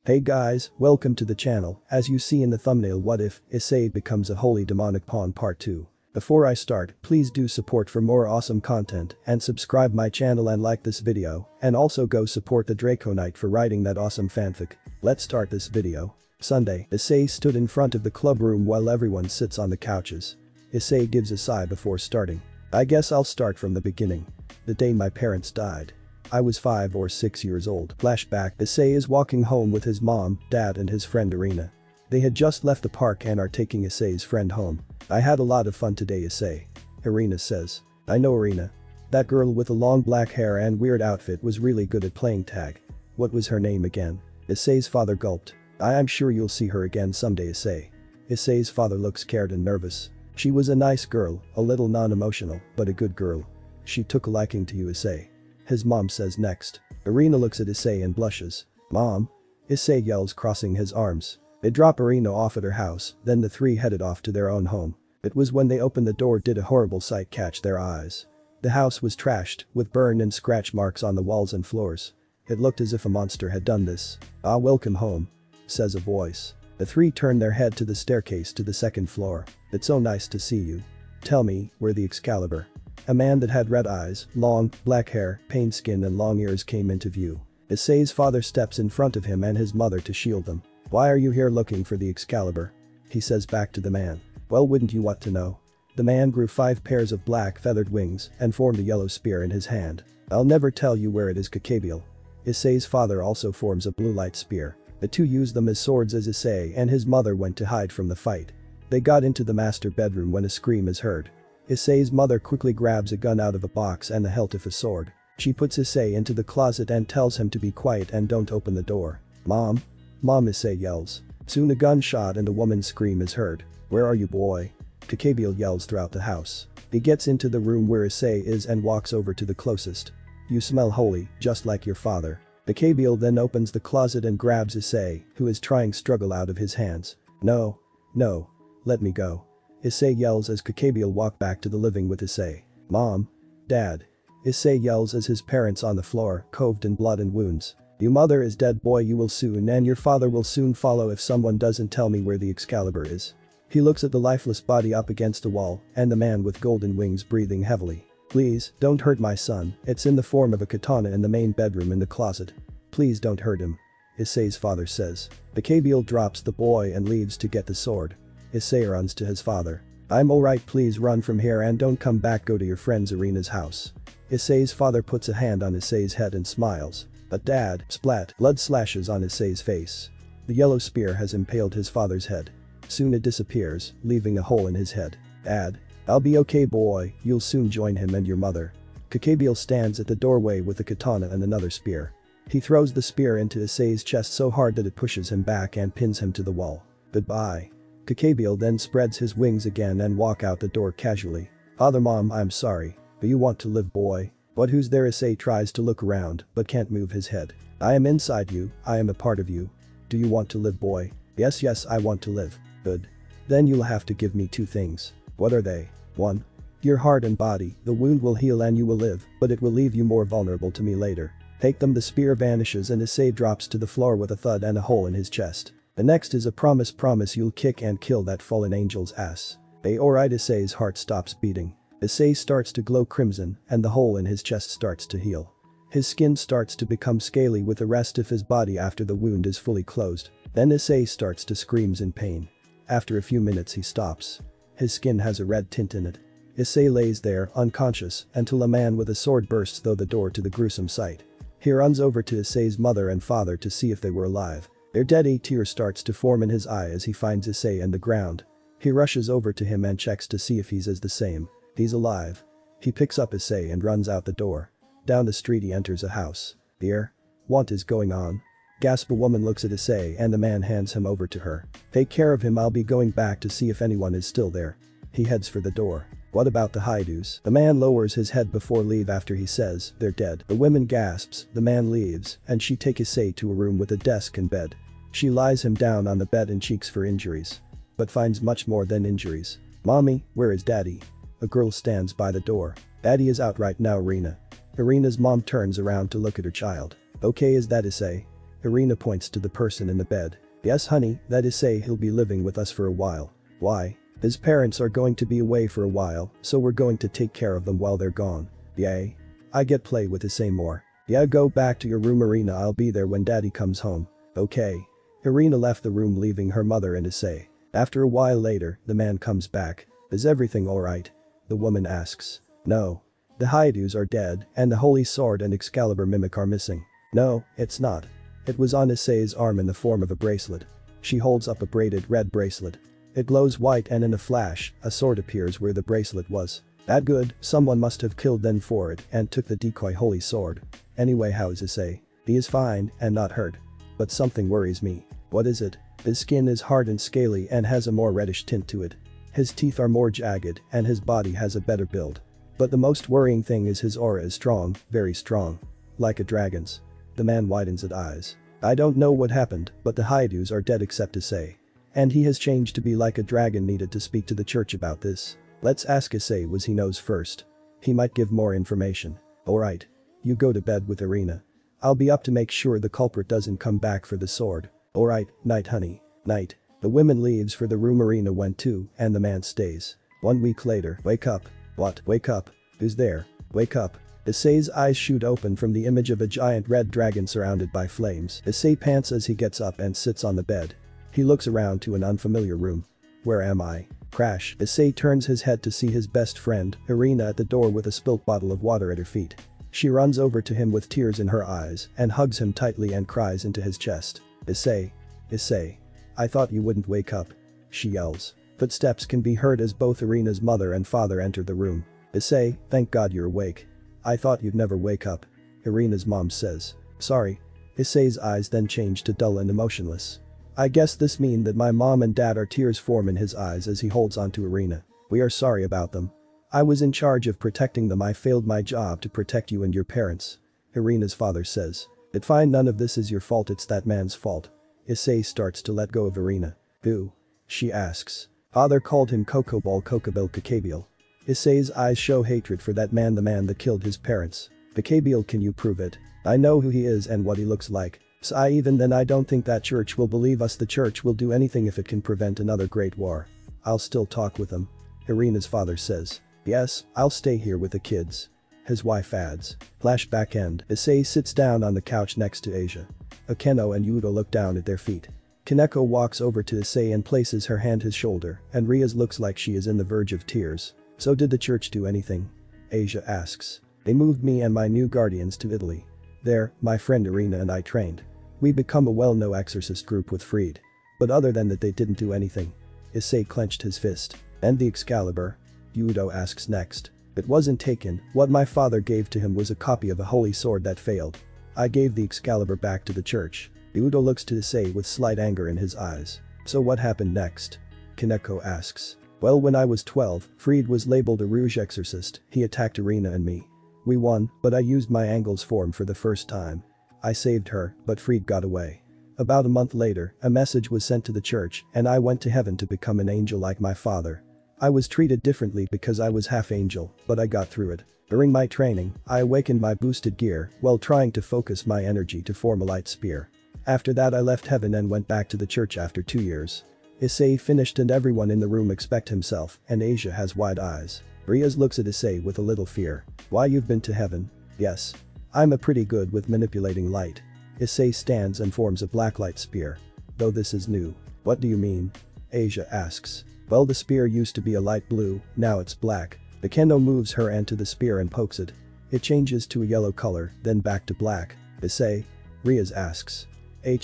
Hey guys, welcome to the channel. As you see in the thumbnail, what if Issei becomes a holy demonic pawn part 2. Before I start, please do support for more awesome content and subscribe my channel and like this video, and also go support the DracoNighth for writing that awesome fanfic. Let's start this video. Sunday, Issei stood in front of the club room while everyone sits on the couches. Issei gives a sigh before starting. I guess I'll start from the beginning. The day my parents died. I was 5 or 6 years old. Flashback. Issei is walking home with his mom, dad and his friend Irina. They had just left the park and are taking Issei's friend home. I had a lot of fun today, Issei. Irina says. I know, Irina. That girl with the long black hair and weird outfit was really good at playing tag. What was her name again? Issei's father gulped. I'm sure you'll see her again someday, Issei. Issei's father looked scared and nervous. She was a nice girl, a little non-emotional, but a good girl. She took a liking to you, Issei. His mom says next. Irina looks at Issei and blushes. Mom? Issei yells, crossing his arms. They drop Irina off at her house, then the three headed off to their own home. It was when they opened the door did a horrible sight catch their eyes. The house was trashed, with burn and scratch marks on the walls and floors. It looked as if a monster had done this. Welcome home, says a voice. The three turn their head to the staircase to the second floor. It's so nice to see you. Tell me, where the Excalibur? A man that had red eyes, long, black hair, pained skin and long ears came into view. Issei's father steps in front of him and his mother to shield them. Why are you here looking for the Excalibur? He says back to the man. Well, wouldn't you want to know? The man grew 5 pairs of black feathered wings and formed a yellow spear in his hand. I'll never tell you where it is, Kakabiel. Issei's father also forms a blue light spear. The two used them as swords as Issei and his mother went to hide from the fight. They got into the master bedroom when a scream is heard. Issei's mother quickly grabs a gun out of a box and the hilt of a sword. She puts Issei into the closet and tells him to be quiet and don't open the door. Mom? Mom, Issei yells. Soon a gunshot and a woman's scream is heard. Where are you, boy? Kakabiel yells throughout the house. He gets into the room where Issei is and walks over to the closest. You smell holy, just like your father. Kakabiel then opens the closet and grabs Issei, who is trying to struggle out of his hands. No. No. Let me go. Issei yells as Kakabiel walk back to the living with Issei. Mom? Dad? Issei yells as his parents on the floor, covered in blood and wounds. Your mother is dead, boy, you will soon, and your father will soon follow if someone doesn't tell me where the Excalibur is. He looks at the lifeless body up against the wall and the man with golden wings breathing heavily. Please, don't hurt my son, it's in the form of a katana in the main bedroom in the closet. Please don't hurt him. Issei's father says. Kakabiel drops the boy and leaves to get the sword. Issei runs to his father. I'm alright, please run from here and don't come back, go to your friend's Irina's house. Issei's father puts a hand on Issei's head and smiles. But dad, splat, blood slashes on Issei's face. The yellow spear has impaled his father's head. Soon it disappears, leaving a hole in his head. Dad? I'll be okay, boy, you'll soon join him and your mother. Kakabiel stands at the doorway with a katana and another spear. He throws the spear into Issei's chest so hard that it pushes him back and pins him to the wall. Goodbye. Kakabiel then spreads his wings again and walk out the door casually. Father, Mom, I'm sorry, but you want to live, boy? But who's there? Issei tries to look around but can't move his head. I am inside you, I am a part of you. Do you want to live, boy? Yes, I want to live. Good. Then you'll have to give me 2 things. What are they? 1. Your heart and body, the wound will heal and you will live, but it will leave you more vulnerable to me later. Take them. The spear vanishes and Issei drops to the floor with a thud and a hole in his chest. The next is a promise you'll kick and kill that fallen angel's ass. Alright, Issei's heart stops beating. Issei starts to glow crimson and the hole in his chest starts to heal. His skin starts to become scaly with the rest of his body after the wound is fully closed. Then Issei starts to screams in pain. After a few minutes he stops. His skin has a red tint in it. Issei lays there, unconscious, until a man with a sword bursts through the door to the gruesome sight. He runs over to Issei's mother and father to see if they were alive. They're dead. A tear starts to form in his eye as he finds Issei in the ground. He rushes over to him and checks to see if he's the same. He's alive. He picks up Issei and runs out the door. Down the street he enters a house. Dear? What is going on? Gasp. A woman looks at Issei and the man hands him over to her. Take care of him, I'll be going back to see if anyone is still there. He heads for the door. What about the Haidus? The man lowers his head before leave after he says, they're dead. The woman gasps, the man leaves, and she takes Issei to a room with a desk and bed. She lies him down on the bed and checks for injuries. But finds much more than injuries. Mommy, where is daddy? A girl stands by the door. Daddy is out right now, Irina. Irina's mom turns around to look at her child. Okay, is that Issei? Irina points to the person in the bed. Yes honey, that is Issei, he'll be living with us for a while. Why? His parents are going to be away for a while, so we're going to take care of them while they're gone. Yay. I get play with Issei more. Yeah, go back to your room Irina, I'll be there when daddy comes home. Okay. Irina left the room leaving her mother and Issei. After a while later, the man comes back. Is everything alright? The woman asks. No. The Haidus are dead, and the holy sword and Excalibur mimic are missing. No, it's not. It was on Issei's arm in the form of a bracelet. She holds up a braided red bracelet. It glows white and in a flash, a sword appears where the bracelet was. That good, someone must have killed them for it and took the decoy holy sword. Anyway, how is Issei? He is fine and not hurt. But something worries me. What is it? His skin is hard and scaly and has a more reddish tint to it. His teeth are more jagged and his body has a better build. But the most worrying thing is his aura is strong, very strong. Like a dragon's. The man widens his eyes. I don't know what happened, but the Haidus are dead except Issei. And he has changed to be like a dragon. Needed to speak to the church about this. Let's ask Issei what he knows first. He might give more information. Alright. You go to bed with Irina. I'll be up to make sure the culprit doesn't come back for the sword. Alright, night honey. Night. The woman leaves for the room Irina went to and the man stays. 1 week later. Wake up. What? Wake up. Who's there? Wake up. Issei's eyes shoot open from the image of a giant red dragon surrounded by flames. Issei pants as he gets up and sits on the bed. He looks around to an unfamiliar room. Where am I? Crash. Issei turns his head to see his best friend, Irina, at the door with a spilt bottle of water at her feet. She runs over to him with tears in her eyes and hugs him tightly and cries into his chest. Issei. Issei. I thought you wouldn't wake up. She yells. Footsteps can be heard as both Irina's mother and father enter the room. Issei, thank God you're awake. I thought you'd never wake up. Irina's mom says. Sorry. Issei's eyes then change to dull and emotionless. I guess this mean that my mom and dad are. Tears form in his eyes as he holds onto Irina. We are sorry about them. I was in charge of protecting them. I failed my job to protect you and your parents. Irina's father says. It's fine, none of this is your fault, it's that man's fault. Issei starts to let go of Irina. Who? She asks. Father called him Kokoball Kokobil Kakabiel. Issei's eyes show hatred for that man, the man that killed his parents. Kakabiel, can you prove it? I know who he is and what he looks like. So even then I don't think that church will believe us. The church will do anything if it can prevent another great war. I'll still talk with him. Irina's father says. Yes, I'll stay here with the kids. His wife adds. Flashback end. Issei sits down on the couch next to Asia. Akeno and Yudo look down at their feet. Kaneko walks over to Issei and places her hand his shoulder, and Ria's looks like she is in the verge of tears. So did the church do anything? Asia asks. They moved me and my new guardians to Italy. There, my friend Irina and I trained. We become a well-known exorcist group with Fried. But other than that they didn't do anything. Issei clenched his fist. And the Excalibur? Yudo asks next. It wasn't taken, what my father gave to him was a copy of a holy sword that failed. I gave the Excalibur back to the church. Yudo looks to Issei with slight anger in his eyes. So what happened next? Kaneko asks. Well, when I was 12, Fried was labeled a Rouge exorcist. He attacked Irina and me. We won, but I used my Angel's form for the first time. I saved her, but Fried got away. About a month later, a message was sent to the church and I went to heaven to become an angel like my father. I was treated differently because I was half angel, but I got through it. During my training, I awakened my boosted gear while trying to focus my energy to form a light spear. After that I left heaven and went back to the church after 2 years. Issei finished and everyone in the room expect himself and Asia has wide eyes. Riaz looks at Issei with a little fear. Why, you've been to heaven? Yes. I'm a pretty good with manipulating light. Issei stands and forms a black light spear. Though this is new. What do you mean? Asia asks. Well, the spear used to be a light blue, now it's black. Akeno moves her hand to the spear and pokes it. It changes to a yellow color, then back to black. Issei? Riaz asks.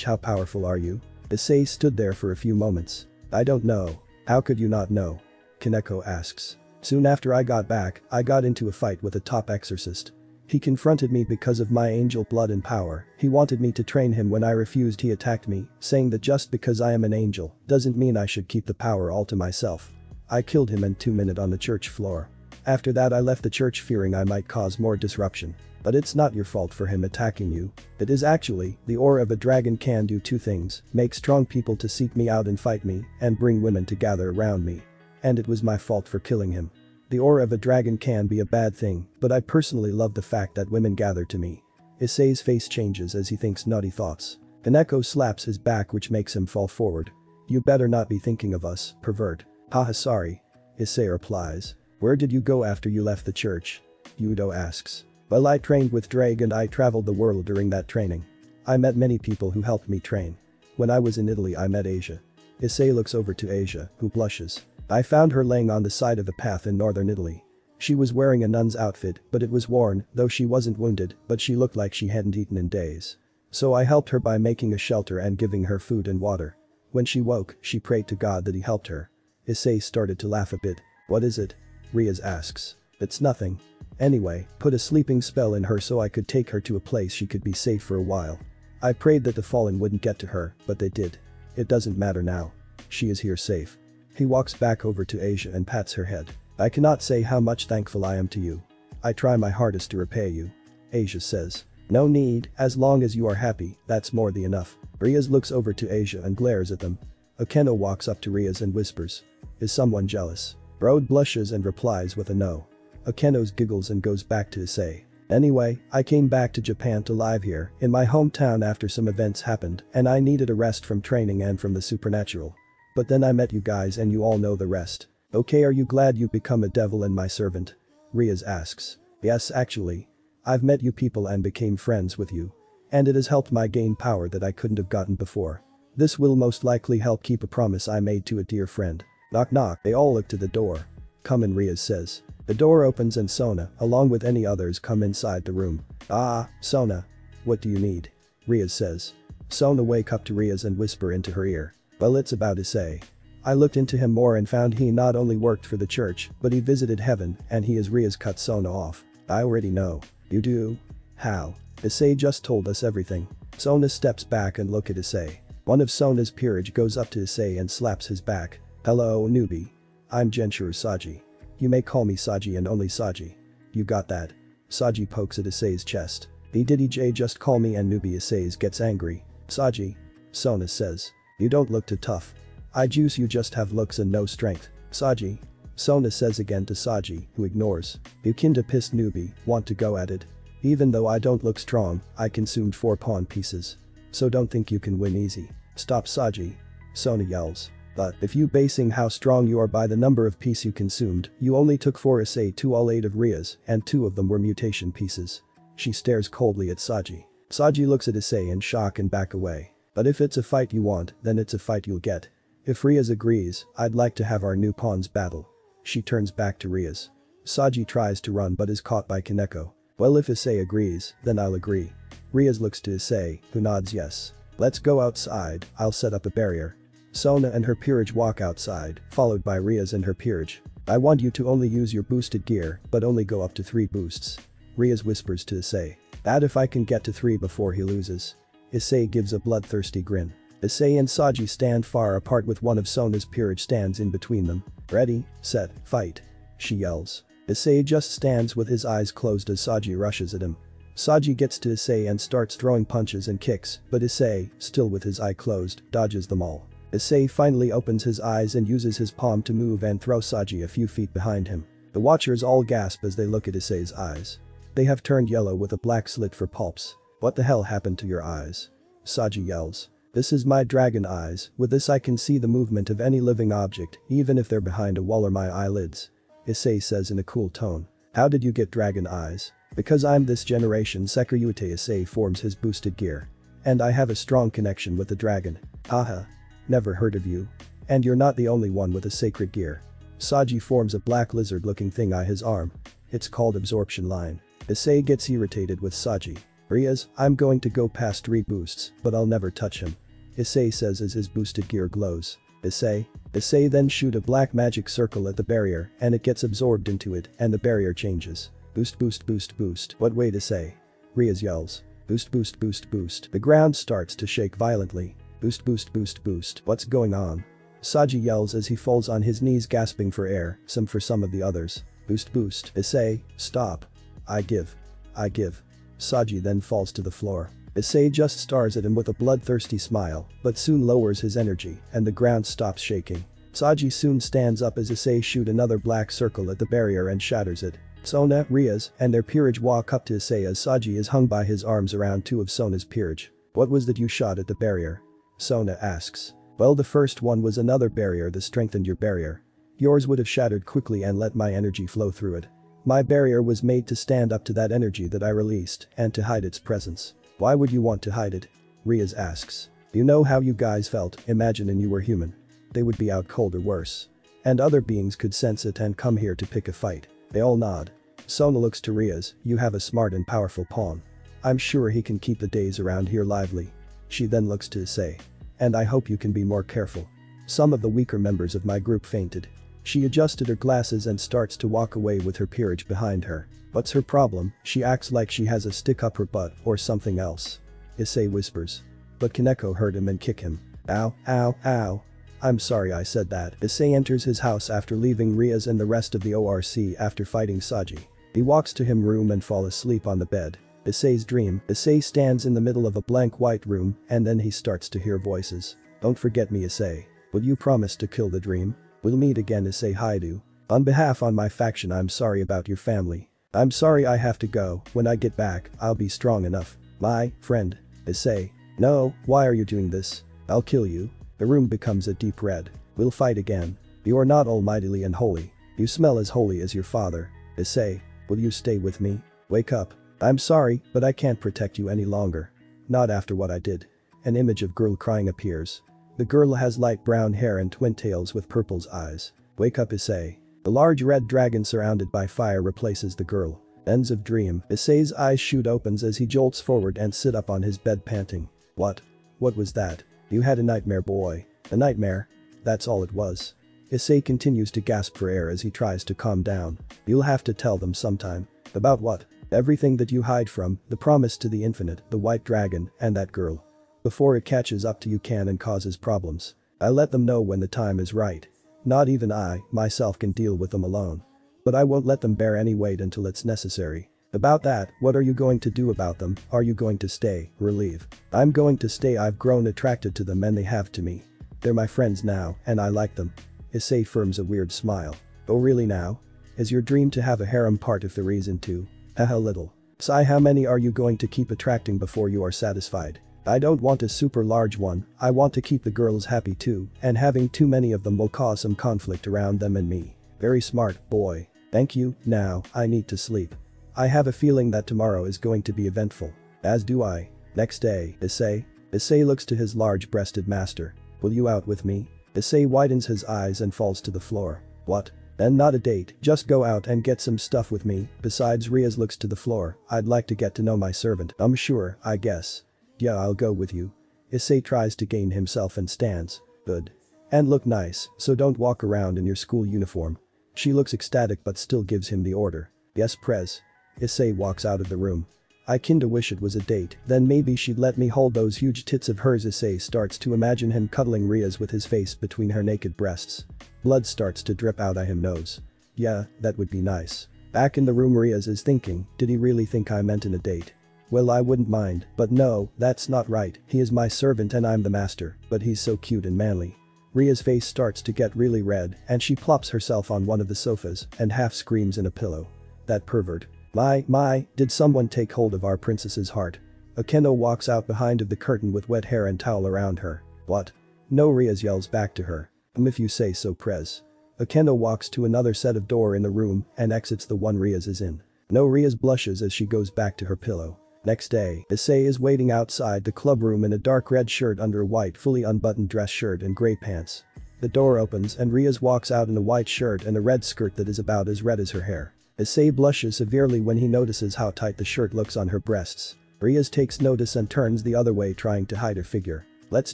How powerful are you? Issei stood there for a few moments. I don't know. How could you not know? Kaneko asks. Soon after I got back, I got into a fight with a top exorcist. He confronted me because of my angel blood and power. He wanted me to train him. When I refused, he attacked me, saying that just because I am an angel doesn't mean I should keep the power all to myself. I killed him in 2 minutes on the church floor. After that I left the church fearing I might cause more disruption. But it's not your fault for him attacking you. It is actually, the aura of a dragon can do 2 things, make strong people to seek me out and fight me, and bring women to gather around me. And it was my fault for killing him. The aura of a dragon can be a bad thing, but I personally love the fact that women gather to me. Issei's face changes as he thinks naughty thoughts. Kaneko slaps his back which makes him fall forward. You better not be thinking of us, pervert. Haha sorry. Issei replies. Where did you go after you left the church? Yudo asks. Well I trained with Drake and I traveled the world during that training. I met many people who helped me train. When I was in Italy I met Asia. Issei looks over to Asia, who blushes. I found her laying on the side of a path in northern Italy. She was wearing a nun's outfit, but it was worn, though she wasn't wounded, but she looked like she hadn't eaten in days. So I helped her by making a shelter and giving her food and water. When she woke, she prayed to God that he helped her. Issei started to laugh a bit. What is it? Riaz asks. It's nothing. Anyway, put a sleeping spell in her so I could take her to a place she could be safe for a while. I prayed that the fallen wouldn't get to her, but they did. It doesn't matter now. She is here safe. He walks back over to Asia and pats her head. I cannot say how much thankful I am to you. I try my hardest to repay you. Asia says. No need, as long as you are happy, that's more than enough. Riaz looks over to Asia and glares at them. Akeno walks up to Riaz and whispers. Is someone jealous? Brode blushes and replies with a no. Akeno giggles and goes back to Issei. Anyway, I came back to Japan to live here, in my hometown after some events happened and I needed a rest from training and from the supernatural. But then I met you guys and you all know the rest. Okay, are you glad you become a devil and my servant? Riaz asks. Yes actually. I've met you people and became friends with you. And it has helped my gain power that I couldn't have gotten before. This will most likely help keep a promise I made to a dear friend. Knock knock, they all look to the door. Come in, Riaz says. The door opens and Sona, along with any others, come inside the room. Ah, Sona. What do you need? Riaz says. Sona wake up to Riaz and whisper into her ear. Well, it's about Issei. I looked into him more and found he not only worked for the church, but he visited heaven and he is Riaz cut Sona off. I already know. You do? How? Issei just told us everything. Sona steps back and look at Issei. One of Sona's peerage goes up to Issei and slaps his back. Hello, newbie. I'm Genshiro Saji. You may call me Saji and only Saji. You got that? Saji pokes at Issei's chest. Did he just call me and newbie? Issei gets angry. Saji. Sona says. You don't look too tough. I juice you just have looks and no strength. Saji. Sona says again to Saji, who ignores. You kinda pissed newbie, want to go at it? Even though I don't look strong, I consumed 4 pawn pieces. So don't think you can win easy. Stop Saji. Sona yells. But if you basing how strong you are by the number of piece you consumed, you only took 4 Issei to all 8 of Riaz, and 2 of them were mutation pieces. She stares coldly at Saji. Saji looks at Issei in shock and back away. But if it's a fight you want, then it's a fight you'll get. If Riaz agrees, I'd like to have our new pawns battle. She turns back to Riaz. Saji tries to run but is caught by Kaneko. Well, if Issei agrees, then I'll agree. Riaz looks to Issei, who nods yes. Let's go outside, I'll set up a barrier. Sona and her peerage walk outside, followed by Riaz and her peerage. I want you to only use your boosted gear, but only go up to 3 boosts. Riaz whispers to Issei. That if I can get to 3 before he loses. Issei gives a bloodthirsty grin. Issei and Saji stand far apart with one of Sona's peerage stands in between them. Ready, set, fight. She yells. Issei just stands with his eyes closed as Saji rushes at him. Saji gets to Issei and starts throwing punches and kicks, but Issei, still with his eye closed, dodges them all. Issei finally opens his eyes and uses his palm to move and throw Saji a few feet behind him. The watchers all gasp as they look at Issei's eyes. They have turned yellow with a black slit for pulps. What the hell happened to your eyes? Saji yells. This is my dragon eyes, with this I can see the movement of any living object, even if they're behind a wall or my eyelids. Issei says in a cool tone. How did you get dragon eyes? Because I'm this generation Sekiryuite. Issei forms his boosted gear. And I have a strong connection with the dragon. Haha. Never heard of you. And you're not the only one with a sacred gear. Saji forms a black lizard-looking thing on his arm. It's called absorption line. Issei gets irritated with Saji. Riaz, I'm going to go past 3 boosts, but I'll never touch him. Issei says as his boosted gear glows. Issei then shoot a black magic circle at the barrier and it gets absorbed into it and the barrier changes. Boost boost boost boost. What way to say? Riaz yells. Boost boost boost boost. The ground starts to shake violently. Boost boost boost boost. What's going on? Saji yells as he falls on his knees gasping for air, some for some of the others. Boost boost. Issei, stop. I give. Saji then falls to the floor. Issei just stares at him with a bloodthirsty smile, but soon lowers his energy and the ground stops shaking. Saji soon stands up as Issei shoot another black circle at the barrier and shatters it. Sona, Riaz, and their peerage walk up to Issei as Saji is hung by his arms around 2 of Sona's peerage. What was that you shot at the barrier? Sona asks. Well, the first one was another barrier that strengthened your barrier. Yours would have shattered quickly and let my energy flow through it. My barrier was made to stand up to that energy that I released and to hide its presence. Why would you want to hide it? Riaz asks. You know how you guys felt, imagine you were human. They would be out cold or worse. And other beings could sense it and come here to pick a fight. They all nod. Sona looks to Riaz, you have a smart and powerful pawn. I'm sure he can keep the days around here lively. She then looks to Issei. And I hope you can be more careful. Some of the weaker members of my group fainted. She adjusted her glasses and starts to walk away with her peerage behind her. What's her problem? She acts like she has a stick up her butt or something else. Issei whispers. But Kaneko heard him and kick him. Ow, ow, ow. I'm sorry I said that. Issei enters his house after leaving Riaz and the rest of the ORC after fighting Saji. He walks to his room and fall asleep on the bed. Issei's dream. Issei stands in the middle of a blank white room and then he starts to hear voices. Don't forget me, Issei. Will you promise to kill the dream? We'll meet again, Issei Haidu. On behalf on my faction, I'm sorry about your family. I'm sorry I have to go. When I get back, I'll be strong enough. My friend. Issei. No, why are you doing this? I'll kill you. The room becomes a deep red. We'll fight again. You are not almightily and holy. You smell as holy as your father. Issei. Will you stay with me? Wake up. I'm sorry, but I can't protect you any longer. Not after what I did. An image of girl crying appears. The girl has light brown hair and twin tails with purple's eyes. Wake up, Issei. The large red dragon surrounded by fire replaces the girl. Ends of dream. Issei's eyes shoot opens as he jolts forward and sit up on his bed panting. What? What was that? You had a nightmare, boy. A nightmare? That's all it was. Issei continues to gasp for air as he tries to calm down. You'll have to tell them sometime. About what? Everything that you hide from, the promise to the infinite, the white dragon, and that girl. Before it catches up to you and causes problems. I'll let them know when the time is right. Not even I, myself, can deal with them alone. But I won't let them bear any weight until it's necessary. About that, what are you going to do about them? Are you going to stay or leave? I'm going to stay. I've grown attracted to them and they have to me. They're my friends now, and I like them. Issei firms a weird smile. Oh really now? Is your dream to have a harem part of the reason to? Haha little. Sai, how many are you going to keep attracting before you are satisfied? I don't want a super large one, I want to keep the girls happy too, and having too many of them will cause some conflict around them and me. Very smart, boy. Thank you, now, I need to sleep. I have a feeling that tomorrow is going to be eventful. As do I. Next day, Issei. Issei looks to his large-breasted master. Will you out with me? Issei widens his eyes and falls to the floor. What? Then not a date, just go out and get some stuff with me. Besides, Riaz looks to the floor. I'd like to get to know my servant. Sure, I guess. Yeah, I'll go with you. Issei tries to gain himself and stands. Good. And look nice, so don't walk around in your school uniform. She looks ecstatic but still gives him the order. Yes, Prez. Issei walks out of the room. I kinda wish it was a date, then maybe she'd let me hold those huge tits of hers. Issei starts to imagine him cuddling Riaz with his face between her naked breasts. Blood starts to drip out of his nose. Yeah, that would be nice. Back in the room, Riaz is thinking, did he really think I meant in a date? Well, I wouldn't mind, but no, that's not right. He is my servant and I'm the master, but he's so cute and manly. Ria's face starts to get really red and she plops herself on one of the sofas and half screams in a pillow. That pervert. My, did someone take hold of our princess's heart? Akeno walks out behind of the curtain with wet hair and towel around her. What? No, Riaz yells back to her. If you say so, Prez. Akeno walks to another set of door in the room and exits the one Riaz is in. No, Riaz blushes as she goes back to her pillow. Next day, Issei is waiting outside the club room in a dark red shirt under a white fully unbuttoned dress shirt and grey pants. The door opens and Riaz walks out in a white shirt and a red skirt that is about as red as her hair. Issei blushes severely when he notices how tight the shirt looks on her breasts. Riaz takes notice and turns the other way, trying to hide her figure. Let's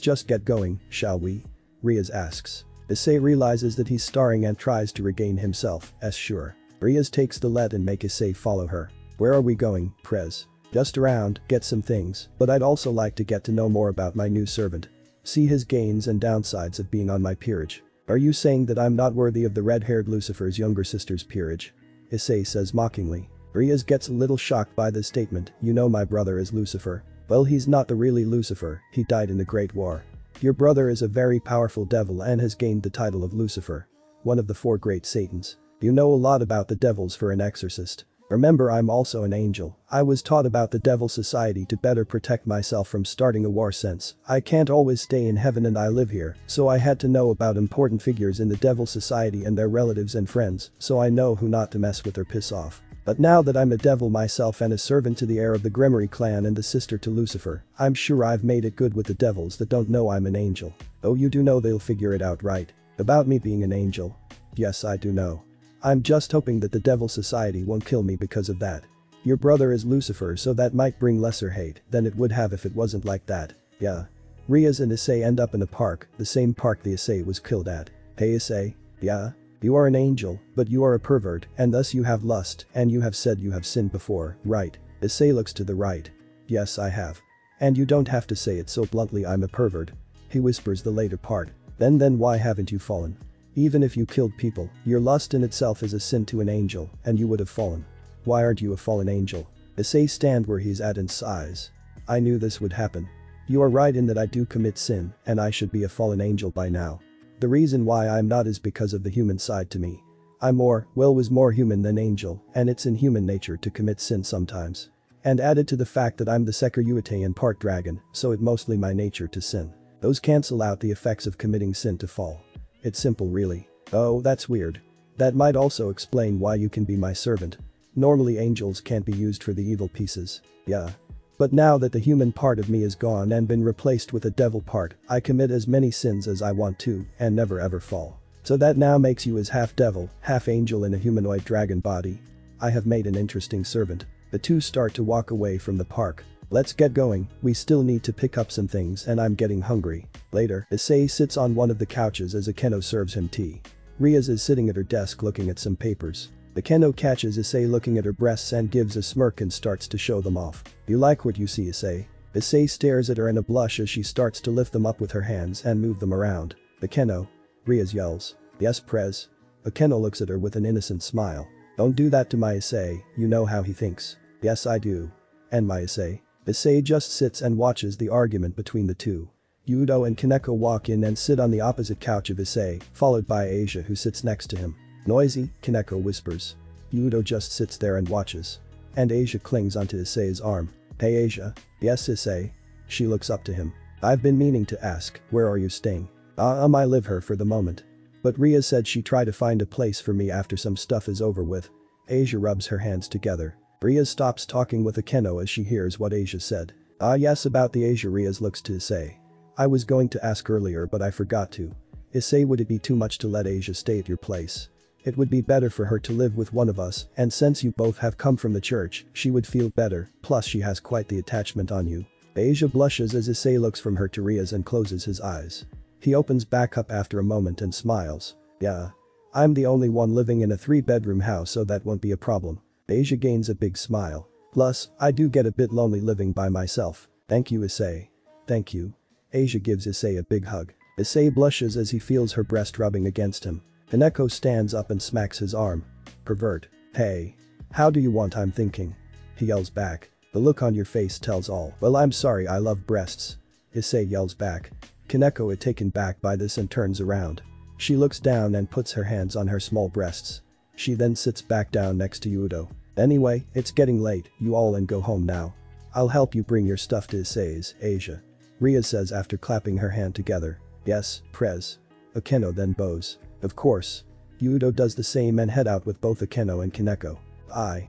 just get going, shall we? Riaz asks. Issei realizes that he's starring and tries to regain himself, as sure. Riaz takes the lead and make Issei follow her. Where are we going, Prez? Just around, get some things, but I'd also like to get to know more about my new servant. See his gains and downsides of being on my peerage. Are you saying that I'm not worthy of the red-haired Lucifer's younger sister's peerage? Issei says mockingly. Riaz gets a little shocked by this statement. You know my brother is Lucifer. Well, he's not the really Lucifer, he died in the Great War. Your brother is a very powerful devil and has gained the title of Lucifer. One of the 4 great Satans. You know a lot about the devils for an exorcist. Remember, I'm also an angel. I was taught about the Devil Society to better protect myself from starting a war since I can't always stay in heaven and I live here, so I had to know about important figures in the Devil Society and their relatives and friends, so I know who not to mess with or piss off. But now that I'm a devil myself and a servant to the heir of the Gremory clan and the sister to Lucifer, I'm sure I've made it good with the devils that don't know I'm an angel. Oh, you do know they'll figure it out, right? About me being an angel? Yes, I do know. I'm just hoping that the Devil Society won't kill me because of that. Your brother is Lucifer, so that might bring lesser hate than it would have if it wasn't like that. Yeah. Riaz and Issei end up in a park, the same park the Issei was killed at. Hey Issei. Yeah? You are an angel, but you are a pervert, and thus you have lust, and you have said you have sinned before, right? Issei looks to the right. Yes, I have. And you don't have to say it so bluntly, I'm a pervert. He whispers the later part. Then why haven't you fallen? Even if you killed people, your lust in itself is a sin to an angel, and you would have fallen. Why aren't you a fallen angel? Issei stand where he's at and sighs. I knew this would happen. You are right in that I do commit sin, and I should be a fallen angel by now. The reason why I'm not is because of the human side to me. Was more human than angel, and it's in human nature to commit sin sometimes. And added to the fact that I'm the Seker and part dragon, so it mostly my nature to sin. Those cancel out the effects of committing sin to fall. It's simple really. Oh, that's weird. That might also explain why you can be my servant. Normally angels can't be used for the evil pieces. Yeah. But now that the human part of me is gone and been replaced with a devil part, I commit as many sins as I want to and never ever fall. So that now makes you as half devil, half angel in a humanoid dragon body. I have made an interesting servant. The two start to walk away from the park. Let's get going, we still need to pick up some things and I'm getting hungry. Later, Issei sits on one of the couches as Akeno serves him tea. Riaz is sitting at her desk looking at some papers. Akeno catches Issei looking at her breasts and gives a smirk and starts to show them off. You like what you see, Issei? Issei stares at her in a blush as she starts to lift them up with her hands and move them around. Akeno. Riaz yells. Yes, Prez. Akeno looks at her with an innocent smile. Don't do that to my Issei, you know how he thinks. Yes, I do. And my Issei. Issei just sits and watches the argument between the two. Yudo and Kaneko walk in and sit on the opposite couch of Issei, followed by Asia who sits next to him. Noisy, Kaneko whispers. Yudo just sits there and watches. And Asia clings onto Issei's arm. Hey Asia. Yes, Issei. She looks up to him. I've been meaning to ask, where are you staying? I live here for the moment. But Ria said she try to find a place for me after some stuff is over with. Asia rubs her hands together. Ria stops talking with Akeno as she hears what Asia said. Yes, about the Asia. Ria looks to Issei. I was going to ask earlier but I forgot to. Issei, would it be too much to let Asia stay at your place? It would be better for her to live with one of us, and since you both have come from the church, she would feel better, plus she has quite the attachment on you. Asia blushes as Issei looks from her to Riaz and closes his eyes. He opens back up after a moment and smiles. Yeah. I'm the only one living in a 3-bedroom house, so that won't be a problem. Asia gains a big smile. Plus, I do get a bit lonely living by myself. Thank you, Issei. Thank you. Asia gives Issei a big hug. Issei blushes as he feels her breast rubbing against him. Kaneko stands up and smacks his arm. Pervert. Hey. How do you want I'm thinking? He yells back. The look on your face tells all. Well, I'm sorry, I love breasts. Issei yells back. Kaneko is taken back by this and turns around. She looks down and puts her hands on her small breasts. She then sits back down next to Yudo. Anyway, it's getting late, you all and go home now. I'll help you bring your stuff to Issei's, Asia. Ria says after clapping her hand together. Yes, Prez. Akeno then bows. Of course. Yudo does the same and head out with both Akeno and Kaneko.